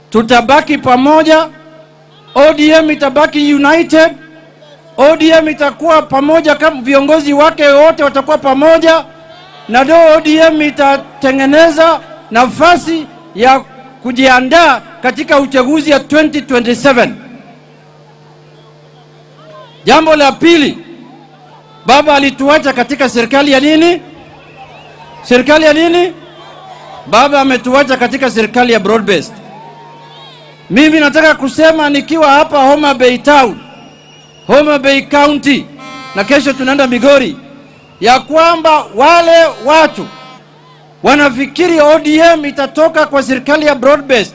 tutabaki pamoja, ODM itabaki united, ODM itakuwa pamoja, kama viongozi wake wote watakuwa pamoja, na ODM itatengeneza nafasi ya kujiandaa katika uchaguzi ya 2027. Jambo la pili, baba alituacha katika serikali ya nini? Serikali ya nini? Baba ametuacha katika serikali ya broad based. Mimi nataka kusema nikiwa hapa Homa Bay Town, Homa Bay County, na kesho tunaenda Migori, ya kwamba wale watu wanafikiri ODM itatoka kwa serikali ya broad based,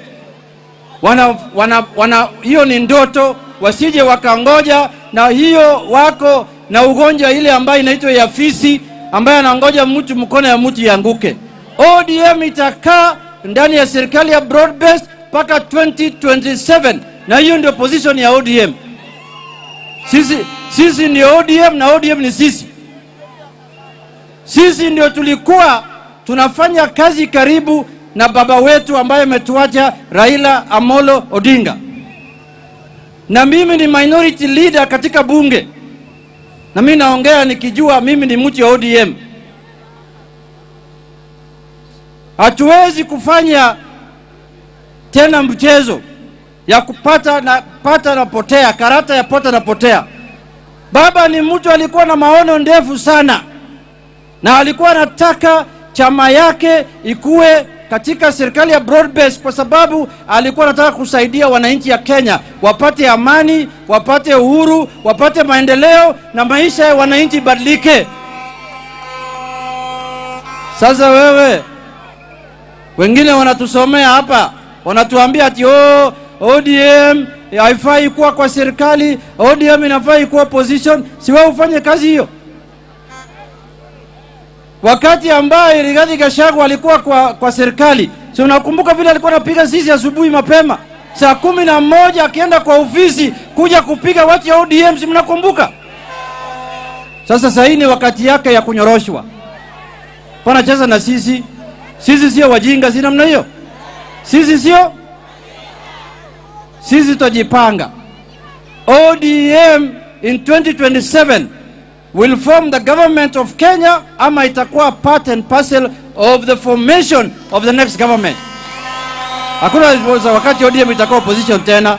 hiyo ni ndoto, wasije wakangoja, na hiyo wako na ugonjwa ile ambayo inaitwa ya fisi, ambaye anangoja mtu mkono ya mtu yanguke. ODM itakaa ndani ya serikali ya broad based paka 2027, na hiyo ndio position ya ODM. Sisi ni ODM na ODM ni sisi. Sisi ndio tulikuwa tunafanya kazi karibu na baba wetu ambaye ametuacha, Raila Amolo Odinga. Na mimi ni minority leader katika bunge, na mimi naongea nikijua mimi ni mtu wa ODM. Hatuwezi kufanya tena mchezo ya kupata na potea, karata ya pota na potea. Baba ni mtu alikuwa na maono ndefu sana, na alikuwa anataka chama yake ikue katika serikali ya broad based, kwa sababu alikuwa anataka kusaidia wananchi ya Kenya wapate amani, wapate uhuru, wapate maendeleo, na maisha ya wananchi badilike. Sasa wewe, wengine wanatusomea hapa, wanatuambia ati ODM haifai kuwa kwa serikali, ODM inafai kuwa opposition. Si wewe ufanye kazi hiyo? Wakati ambaye Rigathi Gachagua alikuwa kwa serikali, si unakumbuka vile alikuwa anapiga sisi asubuhi mapema saa 11 akienda kwa ofisi kuja kupiga watu ya ODM, si mnakumbuka? Sasa hii ni wakati yake ya kunyoroshwa. Pana cheza na sisi. Sisi sio wajinga, si namna hiyo. Sisi tutajipanga. ODM in 2027 will form the government of Kenya, ama itakuwa part and parcel of the formation of the next government. Hakuna wakati ODM itakuwa opposition tena.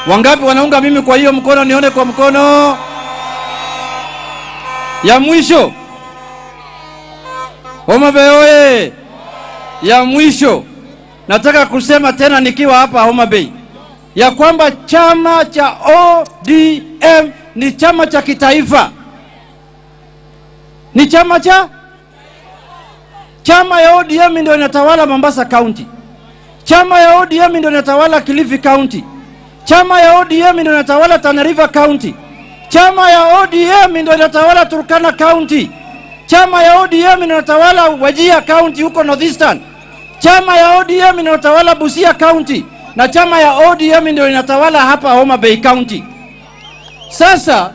Wangapi wanaunga mimi kwa hiyo mkono? Nione kwa mkono. Ya mwisho, Homa Bay oye! Ya mwisho, nataka kusema tena nikiwa hapa Homa Bay, ya kwamba chama cha ODM ni chama cha kitaifa. Ni chama ya ODM ndio inatawala Mombasa County. Chama ya ODM ndio inatawala Kilifi County. Chama ya ODM ndio inatawala Tana River County. Chama ya ODM ndio inatawala Turkana County. Chama ya ODM ndio inatawala Wajir County huko Northeastern. Chama ya ODM ndio inatawala Busia County, na chama ya ODM ndio inatawala hapa Homa Bay County. Sasa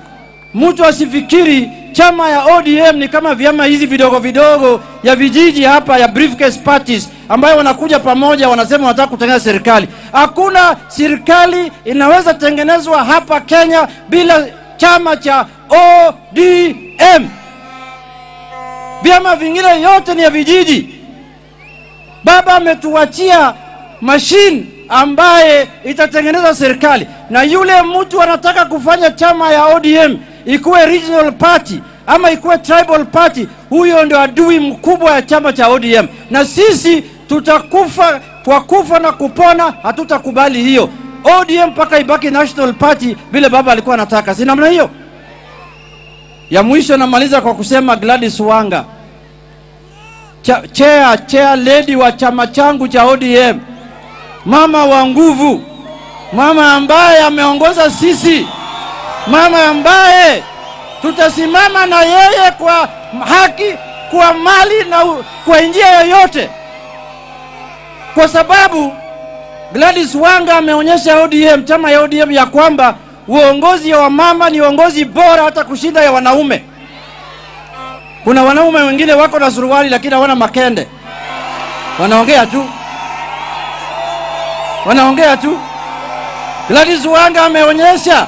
mtu asifikiri chama ya ODM ni kama vyama hizi vidogo vidogo ya vijiji hapa ya briefcase parties ambayo wanakuja pamoja wanasema wanataka kutengeneza serikali. Hakuna serikali inaweza tengenezwa hapa Kenya bila chama cha ODM. Vyama vingine yote ni ya vijiji. Baba ametuachia machine ambaye itatengeneza serikali, na yule mtu anataka kufanya chama ya ODM ikuwe regional party ama ikuwe tribal party, huyo ndio adui mkubwa ya chama cha ODM. Na sisi tutakufa kwa kufa na kupona, hatutakubali hiyo. ODM paka ibaki national party vile baba alikuwa anataka, si namna hiyo. Ya mwisho namaliza kwa kusema Gladys Wanga, chair lady wa chama changu cha ODM, mama wa nguvu, mama ambaye ameongoza sisi, mama ambaye tutasimama na yeye kwa haki, kwa mali na kwa njia yoyote, kwa sababu Gladys Wanga ameonyesha ODM, chama ya ODM, ya kwamba uongozi wa mama ni uongozi bora hata kushinda ya wanaume. Kuna wanaume wengine wako na suruali lakini hawana makende, wanaongea tu. wanaongea tu. Gladys Wanga ameonyesha